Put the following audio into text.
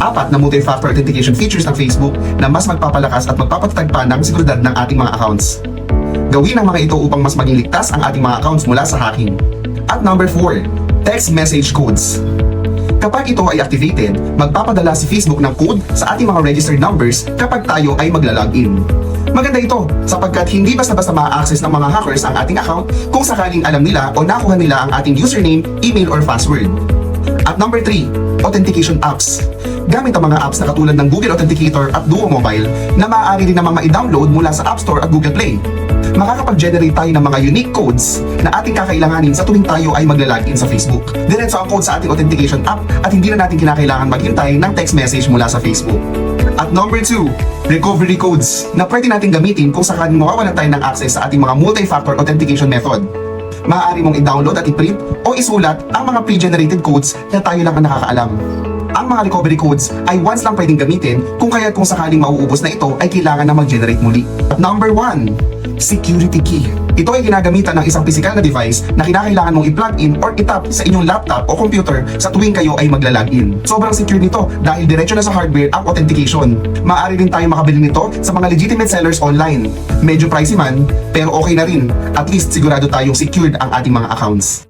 Apat na multi-factor authentication features ng Facebook na mas magpapalakas at magpapatatag pa ng seguridad ng ating mga accounts. Gawin ang mga ito upang mas maging ligtas ang ating mga accounts mula sa hacking. At number 4, text message codes. Kapag ito ay activated, magpapadala si Facebook ng code sa ating mga registered numbers kapag tayo ay magla-login. Maganda ito sapagkat hindi basta-basta ma-access ng mga hackers ang ating account kung sakaling alam nila o nakuha nila ang ating username, email, or password. At number 3, authentication apps. Gamit ang mga apps na katulad ng Google Authenticator at Duo Mobile na maaari din namang ma-download mula sa App Store at Google Play. Makakapag-generate tayo ng mga unique codes na ating kakailanganin sa tuwing tayo ay magla-login sa Facebook. Diretso ang code sa ating authentication app at hindi na natin kinakailangan maghintay ng text message mula sa Facebook. At number 2, recovery codes na pwede natin gamitin kung sakaling mawawalan tayo ng access sa ating mga multi-factor authentication method. Maaari mong i-download at i-print o isulat ang mga pre-generated codes na tayo lang ang nakakaalam. Ang mga recovery codes ay once lang pwedeng gamitin kung sakaling mauubos na ito ay kailangan na mag-generate muli. At number 1, security key. Ito ay ginagamitan ng isang physical na device na kinakailangan mong i-plug in or i-tap sa inyong laptop o computer sa tuwing kayo ay magla-login. Sobrang secure nito dahil diretso na sa hardware ang authentication. Maaari rin tayo makabili nito sa mga legitimate sellers online. Medyo pricey man, pero okay na rin. At least sigurado tayong secured ang ating mga accounts.